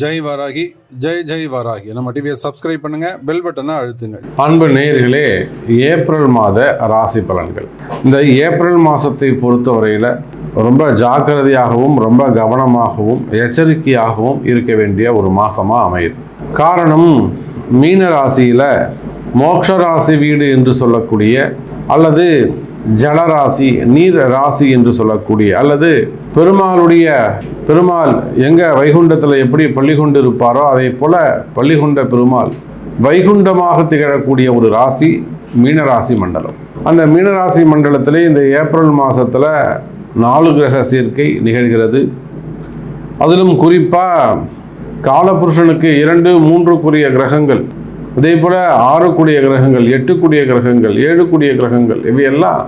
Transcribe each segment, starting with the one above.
ஜெய் வாராகி, ஜெய் ஜெய் வாராகி. நம்ம டிவியை சப்ஸ்கிரைப் பண்ணுங்க, பெல் பட்டனை அழுத்துங்க. அன்பு நேயர்களே, ஏப்ரல் மாத ராசி பலன்கள். இந்த ஏப்ரல் மாதத்தை பொறுத்தவரையில் ரொம்ப ஜாக்கிரதையாகவும் ரொம்ப கவனமாகவும் எச்சரிக்கையாகவும் இருக்க வேண்டிய ஒரு மாதமாக அமையுது. காரணம், மீன ராசியில் மோட்ச ராசி வீடு என்று சொல்லக்கூடிய அல்லது ஜலராசி நீர் ராசி என்று சொல்லக்கூடிய அல்லது பெருமாள் எங்க வைகுண்டத்தில் எப்படி பள்ளி கொண்டு இருப்பாரோ அதே போல பள்ளி கொண்ட பெருமாள் வைகுண்டமாக திகழக்கூடிய ஒரு ராசி மீனராசி மண்டலம். அந்த மீனராசி மண்டலத்திலே இந்த ஏப்ரல் மாதத்தில் 4 கிரக சேர்க்கை நிகழ்கிறது. அதிலும் குறிப்பாக காலபுருஷனுக்கு 2, 3 கிரகங்கள், அதே போல் 6 கிரகங்கள், 8 கிரகங்கள், 7 கிரகங்கள் இவையெல்லாம்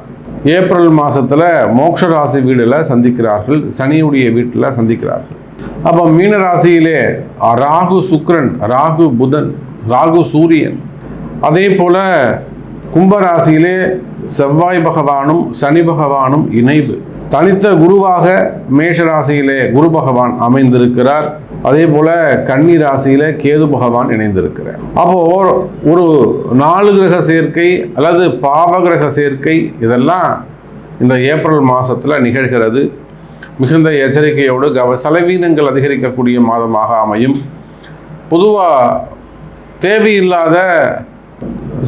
ஏப்ரல் மாதத்தில் மோட்ச ராசி வீடில் சந்திக்கிறார்கள், சனியுடைய வீட்டில் சந்திக்கிறார்கள். அப்போ மீன ராசியிலே ராகு சுக்கிரன், ராகு புதன், ராகு சூரியன், அதே போல் கும்பராசியிலே செவ்வாய் பகவானும் சனி பகவானும் இணைவு. தனித்த குருவாக மேஷ ராசியிலே குரு பகவான் அமைந்திருக்கிறார். அதே போல கன்னி ராசியில கேது பகவான் இணைந்திருக்கிறார். அப்போ ஒரு 4 கிரக சேர்க்கை அல்லது பாவ கிரக சேர்க்கை இதெல்லாம் இந்த ஏப்ரல் மாதத்துல நிகழ்கிறது. மிகுந்த எச்சரிக்கையோடு செலவீனங்கள் அதிகரிக்கக்கூடிய மாதமாக அமையும். பொதுவாக தேவையில்லாத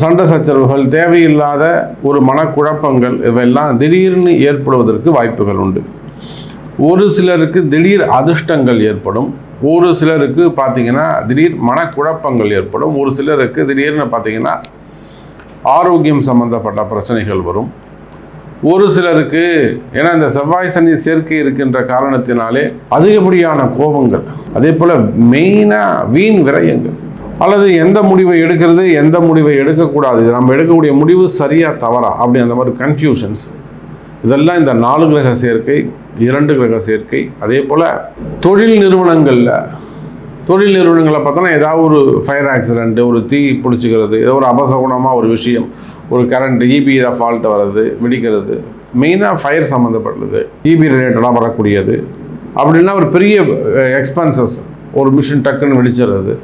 சண்டை சச்சரவுகள், தேவையில்லாத ஒரு மனக்குழப்பங்கள் இவையெல்லாம் திடீர்னு ஏற்படுவதற்கு வாய்ப்புகள் உண்டு. ஒரு சிலருக்கு திடீர் அதிர்ஷ்டங்கள் ஏற்படும், ஒரு சிலருக்கு பார்த்தீங்கன்னா திடீர் மனக்குழப்பங்கள் ஏற்படும், ஒரு சிலருக்கு திடீர்னு பார்த்தீங்கன்னா ஆரோக்கியம் சம்பந்தப்பட்ட பிரச்சனைகள் வரும். ஒரு சிலருக்கு ஏன்னா இந்த செவ்வாய் சனி சேர்க்கை இருக்கின்ற காரணத்தினாலே அதிகப்படியான கோபங்கள், அதே போல் மெயினாக வீண் விரயங்கள், அல்லது எந்த முடிவை எடுக்கிறது எந்த முடிவை எடுக்கக்கூடாது, நம்ம எடுக்கக்கூடிய முடிவு சரியா தவறா அப்படி அந்த மாதிரி கன்ஃபியூஷன்ஸ், இதெல்லாம் இந்த 4 கிரக சேர்க்கை, 2 கிரக சேர்க்கை. அதே போல் தொழில் நிறுவனங்களை பார்த்தோன்னா ஏதாவது ஒரு ஃபயர் ஆக்சிடென்ட், ஒரு தீ பிடிச்சிக்கிறது, ஏதோ ஒரு அபசகுணமாக ஒரு விஷயம், ஒரு கரண்ட் இபி ஃபால்ட் வர்றது, வெடிக்கிறது, மெயினாக ஃபயர் சம்மந்தப்பட்டது, இபி ரிலேட்டடாக வரக்கூடியது. அப்படின்னா ஒரு பெரிய எக்ஸ்பென்சஸ், ஒரு மிஷின் டக்குன்னு வெடிச்சிடுறது,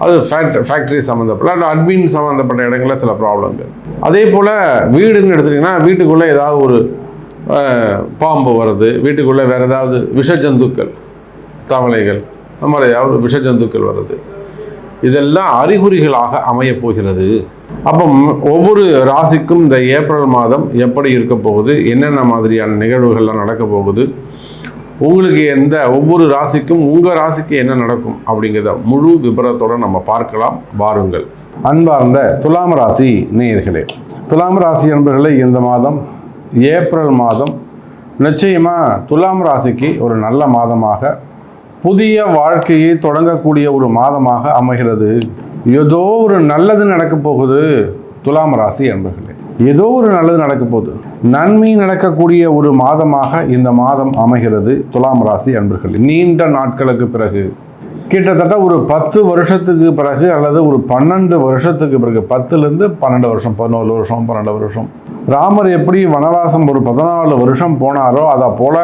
அது ஃபேக்ட்ரி சம்மந்தப்பட்ட அட்மின் சம்மந்தப்பட்ட இடங்களில் சில ப்ராப்ளங்கள். அதே போல் வீடுன்னு எடுத்துட்டிங்கன்னா வீட்டுக்குள்ளே ஏதாவது ஒரு பாம்பு வருது, வீட்டுக்குள்ளே வேறு ஏதாவது விஷஜந்துக்கள், தவளைகள், அந்த மாதிரி ஏதாவது விஷஜந்துக்கள் வருது, இதெல்லாம் அறிகுறிகளாக அமையப் போகிறது. அப்போ ஒவ்வொரு ராசிக்கும் இந்த ஏப்ரல் மாதம் எப்படி இருக்க போகுது, என்னென்ன மாதிரியான நிகழ்வுகள்லாம் நடக்க போகுது, உங்களுக்கு ஒவ்வொரு ராசிக்கும் உங்கள் ராசிக்கு என்ன நடக்கும் அப்படிங்கிறத முழு விபரத்தோடு நம்ம பார்க்கலாம். வாருங்கள். அன்பார்ந்த துலாம் ராசி நேயர்களே, துலாம் ராசி என்பவர்களே, இந்த மாதம் ஏப்ரல் மாதம் நிச்சயமாக துலாம் ராசிக்கு ஒரு நல்ல மாதமாக, புதிய வாழ்க்கையை தொடங்கக்கூடிய ஒரு மாதமாக அமைகிறது. ஏதோ ஒரு நல்லது நடக்க போகுது துலாம் ராசி என்பவர்களே, ஏதோ ஒரு நல்லது நடக்க போகுது, நன்மை நடக்கக்கூடிய ஒரு மாதமாக இந்த மாதம் அமைகிறது துலாம் ராசி அன்பர்கள். நீண்ட நாட்களுக்கு பிறகு, கிட்டத்தட்ட ஒரு 10 வருஷத்துக்கு பிறகு அல்லது ஒரு 12 வருஷத்துக்கு பிறகு, 10லேருந்து 12 வருஷம், 11 வருஷம், 12 வருஷம், ராமர் எப்படி வனவாசம் ஒரு 14 வருஷம் போனாரோ அதை போல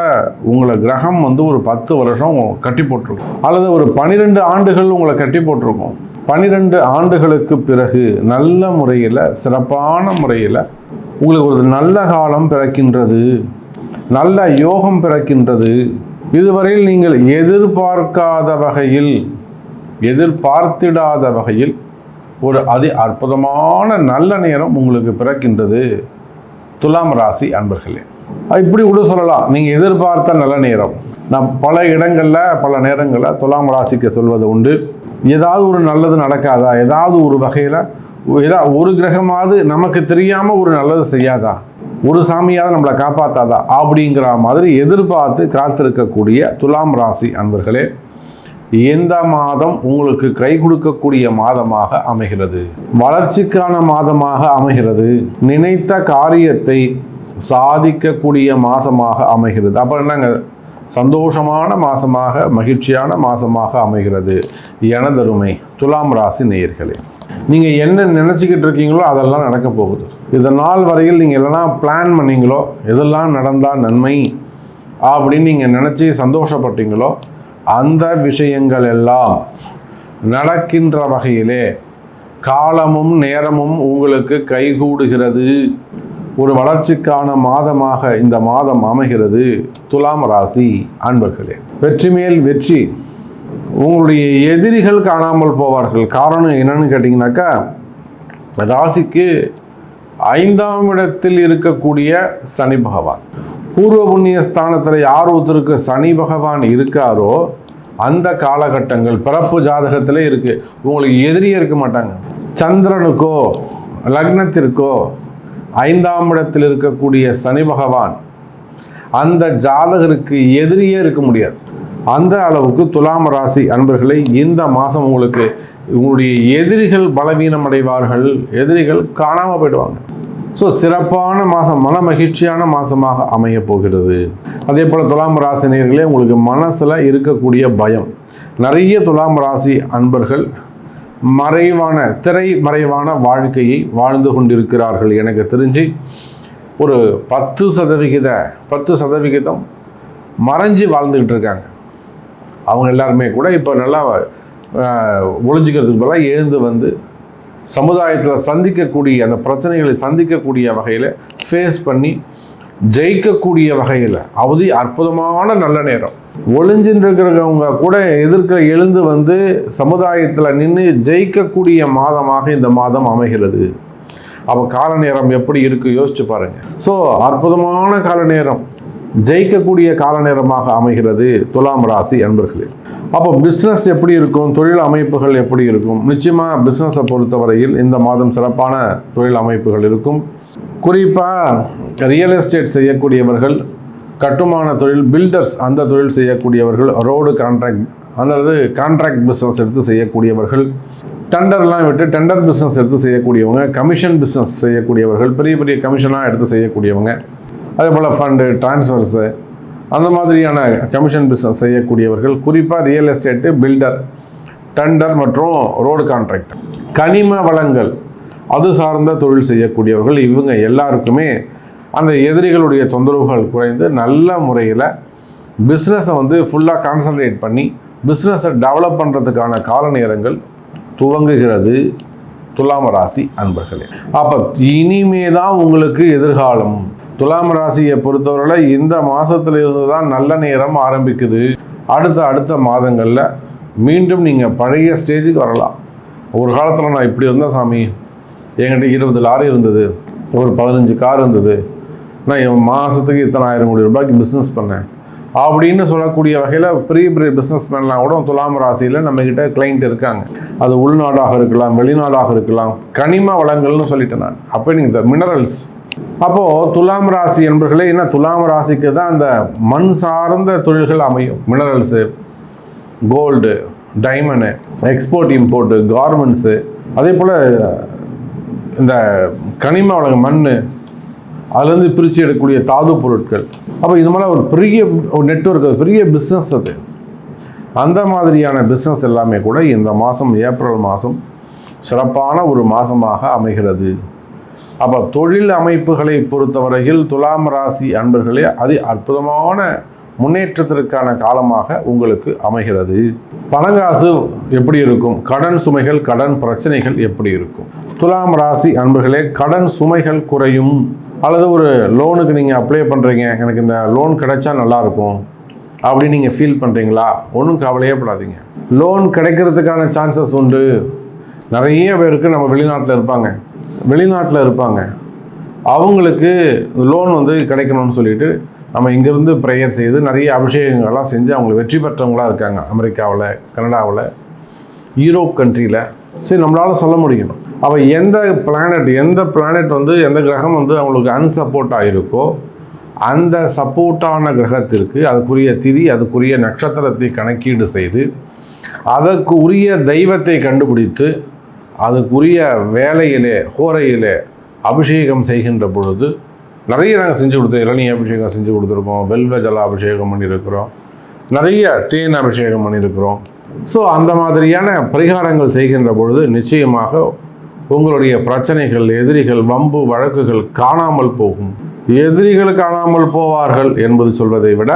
உங்களை கிரகம் ஒரு 10 வருஷம் கட்டி போட்டிருக்கும், அல்லது ஒரு 12 ஆண்டுகள் உங்களை கட்டி போட்டிருக்கும். 12 ஆண்டுகளுக்கு பிறகு நல்ல முறையில், சிறப்பான முறையில் உங்களுக்கு ஒரு நல்ல காலம் பிறக்கின்றது, நல்ல யோகம் பிறக்கின்றது. இதுவரையில் நீங்கள் எதிர்பார்க்காத வகையில், எதிர்பார்த்திடாத வகையில் ஒரு அற்புதமான நல்ல நேரம் உங்களுக்கு பிறக்கின்றது துலாம் ராசி அன்பர்களே. இப்படி கூட சொல்லலாம், நீங்கள் எதிர்பார்த்த நல்ல நேரம். நான் பல இடங்களில் பல நேரங்களில் துலாம் ராசிக்கு சொல்வது உண்டு, ஏதாவது ஒரு நல்லது நடக்காதா, ஏதாவது ஒரு வகையில் ஒரு கிரகமாவது நமக்கு தெரியாமல் ஒரு நல்லது செய்யாதா, ஒரு சாமியாவது நம்மளை காப்பாற்றாதா அப்படிங்கிற மாதிரி எதிர்பார்த்து காத்திருக்கக்கூடிய துலாம் ராசி அன்பர்களே, எந்த மாதம் உங்களுக்கு கை கொடுக்கக்கூடிய மாதமாக அமைகிறது, வளர்ச்சிக்கான மாதமாக அமைகிறது, நினைத்த காரியத்தை சாதிக்கக்கூடிய மாதமாக அமைகிறது. அப்புறம் என்னங்க, சந்தோஷமான மாதமாக, மகிழ்ச்சியான மாதமாக அமைகிறது. எனதருமை துலாம் ராசி நேயர்களே, நீங்கள் என்ன நினச்சிக்கிட்டு இருக்கீங்களோ அதெல்லாம் நடக்க போகுது. இதனால் வரையில் நீங்கள் எல்லாம் பிளான் பண்ணீங்களோ, எதெல்லாம் நடந்தால் நன்மை அப்படின்னு நீங்கள் நினச்சி சந்தோஷப்பட்டீங்களோ, அந்த விஷயங்கள் எல்லாம் நடக்கின்ற வகையிலே காலமும் நேரமும் உங்களுக்கு கைகூடுகிறது. ஒரு வளர்ச்சிக்கான மாதமாக இந்த மாதம் அமைகிறது. துலாம் ராசி அன்பர்களே, வெற்றி மேல் வெற்றி. உங்களுடைய எதிரிகள் காணாமல் போவார்கள். காரணம் என்னன்னு கேட்டிங்கனாக்கா, ராசிக்கு 5ஆம் இடத்தில் இருக்கக்கூடிய சனி பகவான், பூர்வ புண்ணிய ஸ்தானத்தில் யார் ஒருத்தருக்கு சனி பகவான் இருக்காரோ அந்த காலகட்டங்கள் பிறப்பு ஜாதகத்திலே இருக்கு. உங்களுக்கு எதிரியே இருக்க மாட்டாங்க. சந்திரனுக்கோ லக்னத்திற்கோ 5ஆம் இடத்தில் இருக்கக்கூடிய சனி பகவான் அந்த ஜாதகருக்கு எதிரியே இருக்க முடியாது. அந்த அளவுக்கு துலாம் ராசி அன்பர்களை இந்த மாதம் உங்களுடைய எதிரிகள் பலவீனம் அடைவார்கள். எதிரிகள் காணாமல் போயிடுவாங்க. ஸோ சிறப்பான மாதம், மன மகிழ்ச்சியான மாதமாக அமைய போகிறது. அதே போல் துலாம் ராசி நேயர்களே, உங்களுக்கு மனசில் இருக்கக்கூடிய பயம், நிறைய துலாம் ராசி அன்பர்கள் திரைமறைவான வாழ்க்கையை வாழ்ந்து கொண்டிருக்கிறார்கள். எனக்கு தெரிஞ்சு ஒரு 10% மறைஞ்சு வாழ்ந்துக்கிட்டு இருக்காங்க. அவங்க எல்லாருமே கூட இப்போ நல்லா ஒளிஞ்சிக்கிறதுக்கு பதிலாக எழுந்து வந்து சமுதாயத்தில் சந்திக்கக்கூடிய அந்த பிரச்சனைகளை சந்திக்கக்கூடிய வகையில் ஃபேஸ் பண்ணி ஜெயிக்கக்கூடிய வகையில் அற்புதமான நல்ல நேரம். ஒளிஞ்சின்னு இருக்கிறவங்க கூட எழுந்து வந்து சமுதாயத்தில் நின்று ஜெயிக்கக்கூடிய மாதமாக இந்த மாதம் அமைகிறது. அப்போ கால நேரம் எப்படி இருக்குது யோசிச்சு பாருங்கள். ஸோ அற்புதமான கால நேரம், ஜெயிக்கக்கூடிய கால நேரமாக அமைகிறது துலாம் ராசி அன்பர்களே. அப்போ பிஸ்னஸ் எப்படி இருக்கும், தொழில் அமைப்புகள் எப்படி இருக்கும்? நிச்சயமாக பிஸ்னஸை பொறுத்தவரையில் இந்த மாதம் சிறப்பான தொழில் அமைப்புகள் இருக்கும். குறிப்பாக ரியல் எஸ்டேட் செய்யக்கூடியவர்கள், கட்டுமான தொழில், பில்டர்ஸ் அந்த தொழில் செய்யக்கூடியவர்கள், ரோடு கான்ட்ராக்ட் பிஸ்னஸ் எடுத்து செய்யக்கூடியவர்கள், டெண்டர்லாம் விட்டு டெண்டர் பிஸ்னஸ் எடுத்து செய்யக்கூடியவங்க, கமிஷன் பிஸ்னஸ் செய்யக்கூடியவர்கள், பெரிய பெரிய கமிஷனாக எடுத்து செய்யக்கூடியவங்க, அதே போல் ஃபண்டு டிரான்ஸ்ஃபர்ஸு அந்த மாதிரியான கமிஷன் பிஸ்னஸ் செய்யக்கூடியவர்கள், குறிப்பாக ரியல் எஸ்டேட்டு, பில்டர், டெண்டர் மற்றும் ரோடு கான்ட்ராக்ட், கனிம வளங்கள் அது சார்ந்த தொழில் செய்யக்கூடியவர்கள், இவங்க எல்லாருக்குமே அந்த எதிரிகளுடைய தொந்தரவுகள் குறைந்து நல்ல முறையில் பிஸ்னஸை ஃபுல்லாக கான்சன்ட்ரேட் பண்ணி பிஸ்னஸை டெவலப் பண்ணுறதுக்கான கால நேரங்கள் துவங்குகிறது துலாம் ராசி அன்பர்களே. அப்போ இனிமே தான் உங்களுக்கு எதிர்காலம். துலாம் ராசியை பொறுத்தவரை இந்த மாதத்துல இருந்து தான் நல்ல நேரம் ஆரம்பிக்குது. அடுத்த மாதங்களில் மீண்டும் நீங்கள் பழைய ஸ்டேஜுக்கு வரலாம். ஒரு காலத்தில் நான் இப்படி இருந்தேன் சாமி, என்கிட்ட 20 லாரி இருந்தது, ஒரு 15 கார் இருந்தது, நான் என் மாதத்துக்கு இத்தனை 1000 கோடி ரூபாய்க்கு பிஸ்னஸ் பண்ணேன் அப்படின்னு சொல்லக்கூடிய வகையில் பெரிய பெரிய பிஸ்னஸ் மேன்லாம் கூட துலாம் ராசியில் நம்மக்கிட்ட கிளைண்ட் இருக்காங்க. அது உள்நாடாக இருக்கலாம், வெளிநாடாக இருக்கலாம். கனிம வளங்கள்னு சொல்லிட்டேன் நான். அப்போ நீங்கள் மினரல்ஸ். அப்போது துலாம் ராசி என்பர்களே, என்ன துலாம் ராசிக்கு தான் அந்த மண் சார்ந்த தொழில்கள் அமையும். Minerals, gold, diamond, export import, garments, அதே போல் இந்த கனிம வளங்கள், மண், அதுலேருந்து பிரித்து எடுக்கக்கூடிய தாது பொருட்கள். அப்போ இது மாதிரி ஒரு பெரிய நெட்வொர்க், பெரிய பிஸ்னஸ் அது. அந்த மாதிரியான பிஸ்னஸ் எல்லாமே கூட இந்த மாதம், ஏப்ரல் மாதம் சிறப்பான ஒரு மாதமாக அமைகிறது. அப்போ தொழில் அமைப்புகளை பொறுத்தவரையில் துலாம் ராசி அன்பர்களே அற்புதமான முன்னேற்றத்திற்கான காலமாக உங்களுக்கு அமைகிறது. பணங்காசு எப்படி இருக்கும், கடன் சுமைகள், கடன் பிரச்சனைகள் எப்படி இருக்கும்? துலாம் ராசி அன்பர்களே, கடன் சுமைகள் குறையும். அல்லது ஒரு லோனுக்கு நீங்கள் அப்ளை பண்ணுறீங்க, எனக்கு இந்த லோன் கிடைச்சா நல்லாயிருக்கும் அப்படின்னு நீங்கள் ஃபீல் பண்ணுறீங்களா? ஒன்றும் கவலையே படாதீங்க. லோன் கிடைக்கிறதுக்கான சான்சஸ் உண்டு. நிறைய பேருக்கு நம்ம வெளிநாட்டில் இருப்பாங்க, அவங்களுக்கு லோன் கிடைக்கணும்னு சொல்லிட்டு நம்ம இங்கேருந்து ப்ரேயர் செய்து நிறைய அபிஷேகங்கள்லாம் செஞ்சு அவங்களுக்கு வெற்றி பெற்றவங்களாக இருக்காங்க. அமெரிக்காவில், கனடாவில், யூரோப் கண்ட்ரியில். சரி, நம்மளால் சொல்ல முடியும். அப்போ எந்த பிளானட் எந்த கிரகம் அவங்களுக்கு அன்சப்போர்ட்டாக இருக்கோ அந்த சப்போர்ட்டான கிரகத்திற்கு அதுக்குரிய திதி, அதுக்குரிய நட்சத்திரத்தை கணக்கீடு செய்து அதற்கு உரிய தெய்வத்தை கண்டுபிடித்து அதுக்குரிய வேலையிலே, ஹோரையிலே அபிஷேகம் செய்கின்ற பொழுது நிறைய நாங்கள் செஞ்சு கொடுத்தோம். இளநீ அபிஷேகம் செஞ்சு கொடுத்துருக்கோம், வெல்வ ஜல அபிஷேகம் பண்ணியிருக்கிறோம், நிறைய தேன் அபிஷேகம் பண்ணியிருக்கிறோம். ஸோ அந்த மாதிரியான பரிகாரங்கள் செய்கின்ற பொழுது நிச்சயமாக உங்களுடைய பிரச்சனைகள், எதிரிகள், வம்பு வழக்குகள் காணாமல் போகும். எதிரிகள் காணாமல் போவார்கள் என்பது சொல்வதை விட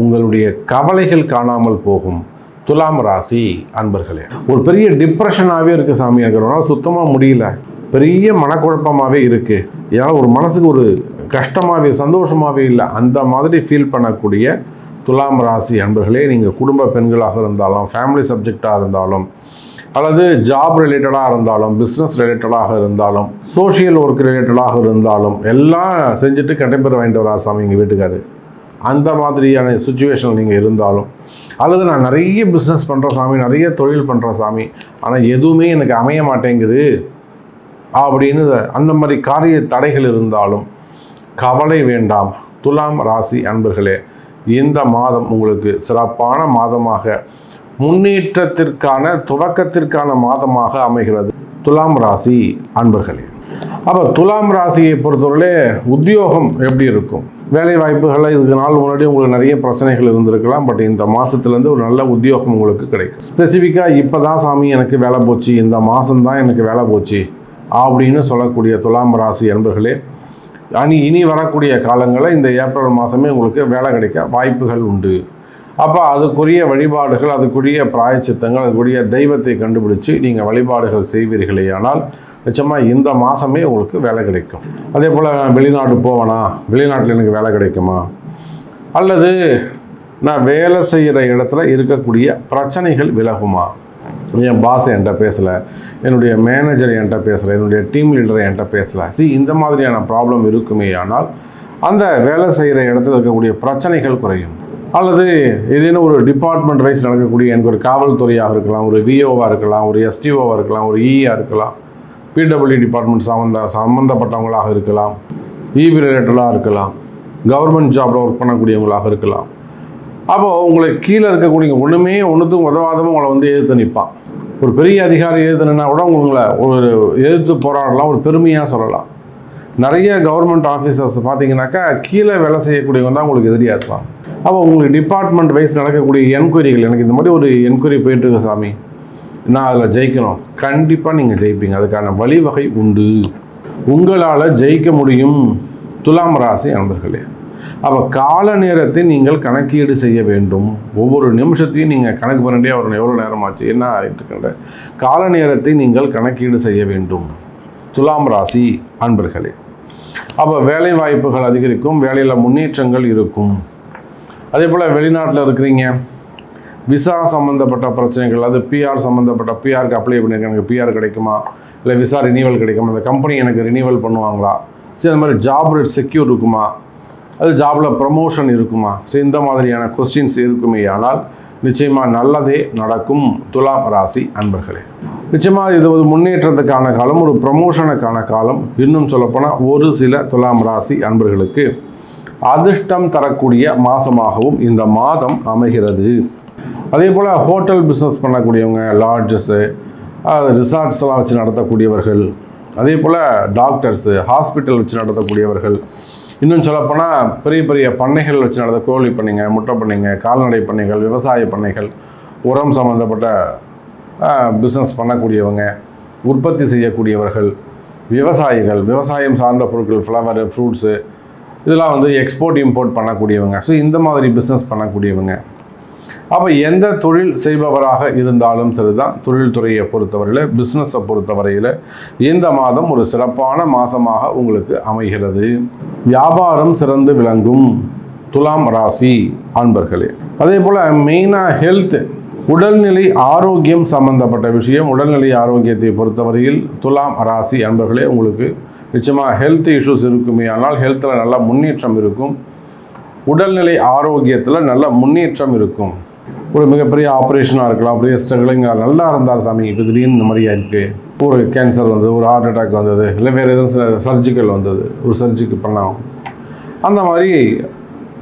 உங்களுடைய கவலைகள் காணாமல் போகும். துலாம் ராசி அன்பர்களே, ஒரு பெரிய டிப்ரெஷனாகவே இருக்குது சாமி, எனக்கு ஒரு நாள் சுத்தமாக முடியல, பெரிய மனக்குழப்பமாகவே இருக்குது, ஏன்னா ஒரு மனசுக்கு ஒரு கஷ்டமாகவே சந்தோஷமாகவே இல்லை, அந்த மாதிரி ஃபீல் பண்ணக்கூடிய துலாம் ராசி அன்பர்களே, நீங்கள் குடும்ப பெண்களாக இருந்தாலும், ஃபேமிலி சப்ஜெக்டாக இருந்தாலும், அல்லது ஜாப் ரிலேட்டடாக இருந்தாலும், பிஸ்னஸ் ரிலேட்டடாக இருந்தாலும், சோஷியல் ஒர்க் ரிலேட்டடாக இருந்தாலும், எல்லாம் செஞ்சுட்டு கட்டைப்பேர் வாங்கிட்டு வரார் சாமி எங்கள் வீட்டுக்காரு, அந்த மாதிரியான சுச்சுவேஷன் நீங்கள் இருந்தாலும், அல்லது நான் நிறைய பிஸ்னஸ் பண்ணுறேன் சாமி, நிறைய தொழில் பண்ணுறேன் சாமி, ஆனால் எதுவுமே எனக்கு அமைய மாட்டேங்குது அப்படின்னு அந்த மாதிரி காரிய தடைகள் இருந்தாலும் கவலை வேண்டாம். துலாம் ராசி அன்பர்களே, இந்த மாதம் உங்களுக்கு சிறப்பான மாதமாக, முன்னேற்றத்திற்கான துவக்கத்திற்கான மாதமாக அமைகிறது துலாம் ராசி அன்பர்களே. அப்போ துலாம் ராசியை பொறுத்தவரையிலே உத்தியோகம் எப்படி இருக்கும், வேலை வாய்ப்புகளில் இதுக்கு நாள் முன்னாடி உங்களுக்கு நிறைய பிரச்சனைகள் இருந்திருக்கலாம், பட் இந்த மாதத்துலேருந்து ஒரு நல்ல உத்தியோகம் உங்களுக்கு கிடைக்கும். ஸ்பெசிஃபிக்காக இப்போ தான் சாமி எனக்கு வேலை போச்சு, இந்த மாதம்தான் எனக்கு வேலை போச்சு அப்படின்னு சொல்லக்கூடிய துலாம் ராசி அன்பர்களே, இனி வரக்கூடிய காலங்களில் இந்த ஏப்ரல் மாதமே உங்களுக்கு வேலை கிடைக்க வாய்ப்புகள் உண்டு. அப்போ அதுக்குரிய வழிபாடுகள், அதுக்குரிய பிராயச்சித்தங்கள், அதுக்குரிய தெய்வத்தை கண்டுபிடிச்சு நீங்கள் வழிபாடுகள் செய்வீர்களே ஆனால் நிச்சயமாக இந்த மாதமே உங்களுக்கு வேலை கிடைக்கும். அதே போல் வெளிநாடு போவேனா, வெளிநாட்டில் எனக்கு வேலை கிடைக்குமா, அல்லது நான் வேலை செய்கிற இடத்துல இருக்கக்கூடிய பிரச்சனைகள் விலகுமா, என் பாஸ் என்கிட்ட பேசலை, என்னுடைய மேனேஜர் என்கிட்ட பேசலை, என்னுடைய டீம் லீடர் என்கிட்ட பேசலை, இந்த மாதிரியான ப்ராப்ளம் இருக்குமே ஆனால் அந்த வேலை செய்கிற இடத்துல இருக்கக்கூடிய பிரச்சனைகள் குறையும். அல்லது ஏதேனும் ஒரு டிபார்ட்மெண்ட் வைஸ் நடக்கக்கூடிய, எனக்கு ஒரு காவல்துறையாக இருக்கலாம், ஒரு விஓவாக இருக்கலாம், ஒரு எஸ்டிஓவாக இருக்கலாம், ஒரு இஆ இருக்கலாம், பிடபிள்யூ டிபார்ட்மெண்ட் சம்மந்தப்பட்டவங்களாக இருக்கலாம், இபி ரிலேட்டடாக இருக்கலாம், கவர்மெண்ட் ஜாபில் ஒர்க் பண்ணக்கூடியவங்களாக இருக்கலாம். அப்போது உங்களுக்கு கீழே இருக்கக்கூடிய ஒன்றுத்துக்கும் உதவாதமும் உங்களை வந்து எதிர்த்து நிற்பான். ஒரு பெரிய அதிகாரி எதிர்த்துனா கூட உங்களை ஒரு எதிர்த்து போராடலாம், ஒரு பெருமையாக சொல்லலாம். நிறைய கவர்மெண்ட் ஆஃபீஸர்ஸ் பார்த்தீங்கன்னாக்கா கீழே வேலை செய்யக்கூடியவங்க தான் உங்களுக்கு எதிரியாக இருப்பாங்க. அப்போ உங்களுக்கு டிபார்ட்மெண்ட் வைஸ் நடக்கக்கூடிய என்கொயரிகள், எனக்கு இந்த மாதிரி ஒரு என்கொயரி போயிட்டுருக்கு சாமி, நான் அதில் ஜெயிக்கணும், கண்டிப்பாக நீங்கள் ஜெயிப்பீங்க, அதுக்கான வழிவகை உண்டு, உங்களால் ஜெயிக்க முடியும் துலாம் ராசி அன்பர்களே. அப்போ கால நேரத்தை நீங்கள் கணக்கீடு செய்ய வேண்டும். ஒவ்வொரு நிமிஷத்தையும் நீங்கள் கணக்கு பண்ணிட்டே வரணும், எவ்வளோ நேரமாச்சு, என்ன ஆகிட்டுருக்கின்ற கால நேரத்தை நீங்கள் கணக்கீடு செய்ய வேண்டும் துலாம் ராசி அன்பர்களே. அப்போ வேலை வாய்ப்புகள் அதிகரிக்கும், வேலையில் முன்னேற்றங்கள் இருக்கும். அதே போல் வெளிநாட்டில் இருக்கிறீங்க, விசா சம்மந்தப்பட்ட பிரச்சனைகள், அது பிஆர் சம்மந்தப்பட்ட, பிஆருக்கு அப்ளை பண்ணியிருக்கேன், எனக்கு பிஆர் கிடைக்குமா, இல்லை விசா ரினிவல் கிடைக்குமா, அந்த கம்பெனி எனக்கு ரினிவல் பண்ணுவாங்களா, அந்த மாதிரி ஜாப் செக்யூர் இருக்குமா, அது ஜாபில் ப்ரமோஷன் இருக்குமா, இந்த மாதிரியான கொஸ்டின்ஸ் இருக்குமே ஆனால் நிச்சயமாக நல்லதே நடக்கும் துலாம் ராசி அன்பர்களே. நிச்சயமாக இது ஒரு முன்னேற்றத்துக்கான காலம், ஒரு ப்ரமோஷனுக்கான காலம். இன்னும் சொல்லப்போனால் ஒரு சில துலாம் ராசி அன்பர்களுக்கு அதிர்ஷ்டம் தரக்கூடிய மாதமாகவும் இந்த மாதம் அமைகிறது. அதே போல் ஹோட்டல் பிஸ்னஸ் பண்ணக்கூடியவங்க, லாட்ஜஸ்ஸு, ரிசார்ட்ஸ்லாம் வச்சு நடத்தக்கூடியவர்கள், அதே போல் டாக்டர்ஸு, ஹாஸ்பிட்டல் வச்சு நடத்தக்கூடியவர்கள், இன்னும் சொல்லப்போனால் பெரிய பெரிய பண்ணைகள் வச்சு நடத்த, கோழி பண்ணைங்க, முட்டை பண்ணைங்க, கால்நடை பண்ணைகள், விவசாய பண்ணைகள், உரம் சம்மந்தப்பட்ட பிஸ்னஸ் பண்ணக்கூடியவங்க, உற்பத்தி செய்யக்கூடியவர்கள், விவசாயிகள், விவசாயம் சார்ந்த பொருட்கள், ஃப்ளவரு, ஃப்ரூட்ஸு, இதெல்லாம் வந்து எக்ஸ்போர்ட் இம்போர்ட் பண்ணக்கூடியவங்க, இந்த மாதிரி பிஸ்னஸ் பண்ணக்கூடியவங்க. அப்போ எந்த தொழில் செய்பவராக இருந்தாலும் சரிதான், தொழில்துறையை பொறுத்தவரையில், பிஸ்னஸை பொறுத்தவரையில் இந்த மாதம் ஒரு சிறப்பான மாதமாக உங்களுக்கு அமைகிறது. வியாபாரம் சிறந்து விளங்கும் துலாம் ராசி அன்பர்களே. அதே போல் மெயினாக ஹெல்த், உடல்நிலை ஆரோக்கியம் சம்பந்தப்பட்ட விஷயம், உடல்நிலை ஆரோக்கியத்தை பொறுத்தவரையில் துலாம் ராசி அன்பர்களே உங்களுக்கு நிச்சயமாக ஹெல்த் இஷ்யூஸ் இருக்குமே ஆனால் ஹெல்த்தில் நல்ல முன்னேற்றம் இருக்கும், உடல்நிலை ஆரோக்கியத்தில் நல்ல முன்னேற்றம் இருக்கும். ஒரு மிகப்பெரிய ஆப்ரேஷனாக இருக்கலாம், பெரிய ஸ்ட்ரகிளிங், நல்லா இருந்தார் சாமி, இப்போ திடீர்னு இந்த மாதிரியாக இருக்குது, ஒரு கேன்சர் வந்தது, ஒரு ஹார்ட் அட்டாக் வந்தது, இல்லை வேறு எதுவும் சர்ஜிக்கல் வந்தது, ஒரு சர்ஜிக்கு பண்ணால், அந்த மாதிரி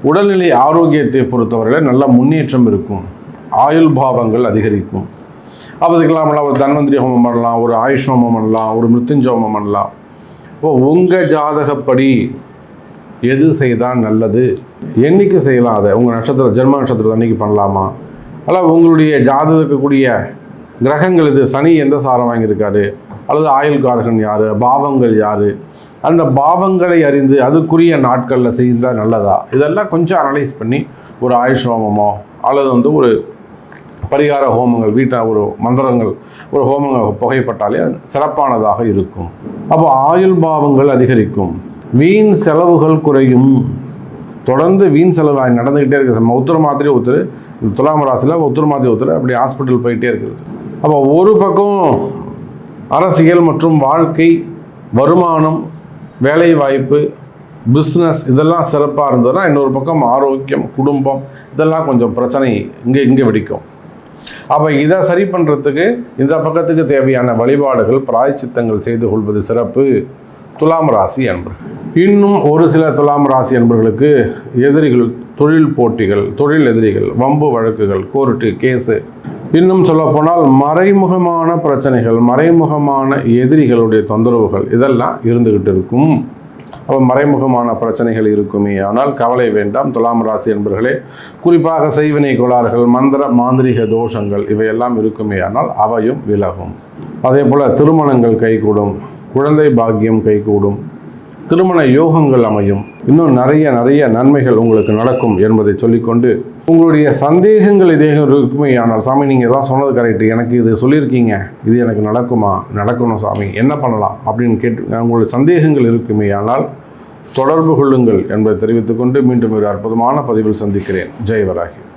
உடல்நிலை ஆரோக்கியத்தை பொறுத்தவரையில் நல்ல முன்னேற்றம் இருக்கும், ஆயுள் பாவங்கள் அதிகரிக்கும். அதுக்கெல்லாம் ஒரு தன்வந்திரி ஹோமம் பண்ணலாம், ஒரு ஆயுஷ் ஹோமம் பண்ணலாம், ஒரு மிருத்யுஞ்ச ஹோமம் பண்ணலாம். உங்கள் ஜாதகப்படி எது செய்தால் நல்லது, என்னைக்கு செய்யலாம், அதை உங்கள் நட்சத்திரம், ஜென்ம நட்சத்திரம் அன்றைக்கி பண்ணலாமா, அல்ல உங்களுடைய ஜாதகம் இருக்கக்கூடிய கிரகங்கள் இது, சனி எந்த சாரம் வாங்கியிருக்காரு, அல்லது ஆயுள்காரகன் யார், பாவங்கள் யார், அந்த பாவங்களை அறிந்து அதுக்குரிய நாட்களில் செய்தால் நல்லதா, இதெல்லாம் கொஞ்சம் அனலைஸ் பண்ணி ஒரு ஆயுஷ் ஹோமமோ அல்லது ஒரு பரிகார ஹோமங்கள், வீட்டில் ஒரு மந்திரங்கள், ஒரு ஹோமங்கள் புகைப்பட்டாலே சிறப்பானதாக இருக்கும். அப்போ ஆயுள் பாவங்கள் அதிகரிக்கும், வீண் செலவுகள் குறையும். தொடர்ந்து வீண் செலவு நடந்துக்கிட்டே இருக்குது. நம்ம உத்தர மாத்திரை ஒருத்தர், துலாம் ராசியில் உத்தர மாத்திரை ஒருத்தர் அப்படி ஹாஸ்பிட்டல் போயிட்டே இருக்குது. அப்போ ஒரு பக்கம் அரசியல் மற்றும் வாழ்க்கை, வருமானம், வேலை வாய்ப்பு, பிஸ்னஸ் இதெல்லாம் சிறப்பாக இருந்ததுன்னா, இன்னொரு பக்கம் ஆரோக்கியம், குடும்பம் இதெல்லாம் கொஞ்சம் பிரச்சனை இங்கே வெடிக்கும். அப்போ இதை சரி பண்ணுறதுக்கு இந்த பக்கத்துக்கு தேவையான வழிபாடுகள், பிராயச்சித்தங்கள் செய்து கொள்வது சிறப்பு துலாம் ராசி அன்பர்கள். இன்னும் ஒரு சில துலாம் ராசி அன்பர்களுக்கு எதிரிகள், தொழில் போட்டிகள், தொழில் எதிரிகள், வம்பு வழக்குகள், கோர்ட்டு கேஸு, இன்னும் சொல்லப்போனால் மறைமுகமான பிரச்சனைகள், மறைமுகமான எதிரிகளுடைய தொந்தரவுகள் இதெல்லாம் இருந்துக்கிட்டு இருக்கும். அப்போ மறைமுகமான பிரச்சனைகள் இருக்குமே ஆனால் கவலை வேண்டாம் துலாம் ராசி என்பர்களே. குறிப்பாக செய்வினை கோளாறுகள், மந்திர மாந்திரிக தோஷங்கள் இவையெல்லாம் இருக்குமே ஆனால் அவையும் விலகும். அதே போல் திருமணங்கள் கைகூடும், குழந்தை பாக்கியம் கைகூடும், திருமண யோகங்கள் அமையும், இன்னும் நிறைய நன்மைகள் உங்களுக்கு நடக்கும் என்பதை சொல்லிக்கொண்டு, உங்களுடைய சந்தேகங்கள் இதே இருக்குமே ஆனால் சாமி நீங்கள் எல்லாம் சொன்னது கரெக்டு, எனக்கு இது சொல்லியிருக்கீங்க, இது எனக்கு நடக்குமா, நடக்கணும் சாமி, என்ன பண்ணலாம் அப்படின்னு கேட்டு உங்களுடைய சந்தேகங்கள் இருக்குமே ஆனால் தொடர்பு கொள்ளுங்கள் என்பதை தெரிவித்துக்கொண்டு மீண்டும் ஒரு அற்புதமான பதிவில் சந்திக்கிறேன். ஜெய் வராகி.